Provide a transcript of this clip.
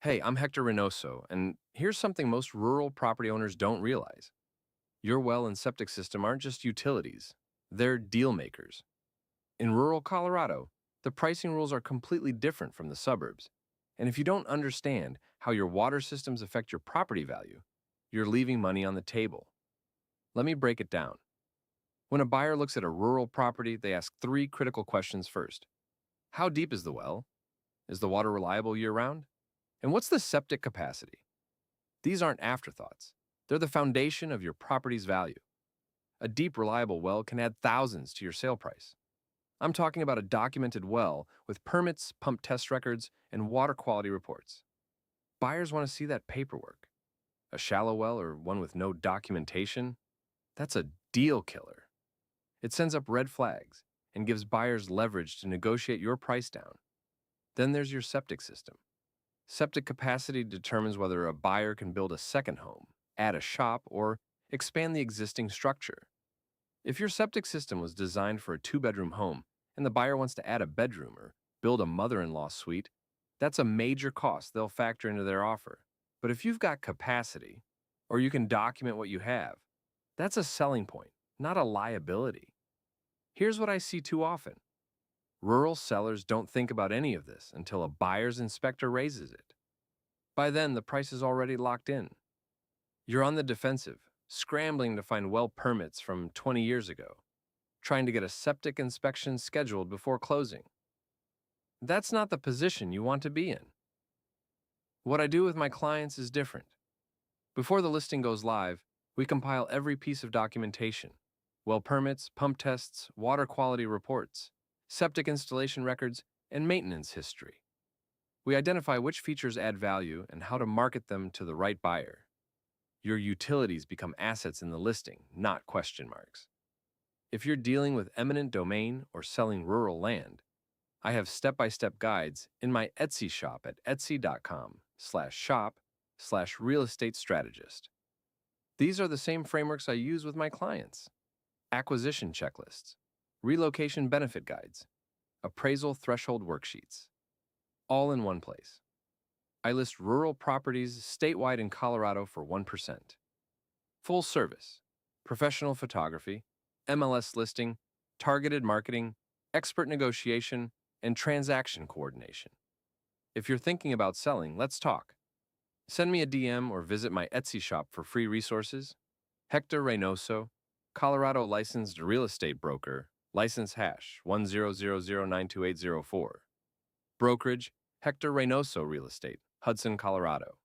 Hey, I'm Hector Reynoso, and here's something most rural property owners don't realize. Your well and septic system aren't just utilities, they're deal makers. In rural Colorado, the pricing rules are completely different from the suburbs. And if you don't understand how your water systems affect your property value, you're leaving money on the table. Let me break it down. When a buyer looks at a rural property, they ask three critical questions first. How deep is the well? Is the water reliable year round? And what's the septic capacity? These aren't afterthoughts. They're the foundation of your property's value. A deep, reliable well can add thousands to your sale price. I'm talking about a documented well with permits, pump test records, and water quality reports. Buyers want to see that paperwork. A shallow well or one with no documentation? That's a deal killer. It sends up red flags and gives buyers leverage to negotiate your price down. Then there's your septic system. Septic capacity determines whether a buyer can build a second home, add a shop, or expand the existing structure. If your septic system was designed for a two-bedroom home and the buyer wants to add a bedroom or build a mother-in-law suite, that's a major cost they'll factor into their offer. But if you've got capacity, or you can document what you have, that's a selling point, not a liability. Here's what I see too often. Rural sellers don't think about any of this until a buyer's inspector raises it. By then, the price is already locked in. You're on the defensive, scrambling to find well permits from 20 years ago, trying to get a septic inspection scheduled before closing. That's not the position you want to be in. What I do with my clients is different. Before the listing goes live, we compile every piece of documentation: well permits, pump tests, water quality reports, septic installation records, and maintenance history. We identify which features add value and how to market them to the right buyer. Your utilities become assets in the listing, not question marks. If you're dealing with eminent domain or selling rural land, I have step-by-step guides in my Etsy shop at etsy.com/shop/real estate strategist. These are the same frameworks I use with my clients: acquisition checklists, relocation benefit guides, appraisal threshold worksheets, all in one place. I list rural properties statewide in Colorado for 1%. Full service, professional photography, MLS listing, targeted marketing, expert negotiation, and transaction coordination. If you're thinking about selling, let's talk. Send me a DM or visit my Etsy shop for free resources. Hector Reynoso, Colorado licensed real estate broker, license hash 100092804. Brokerage, Hector Reynoso Real Estate, Hudson, Colorado.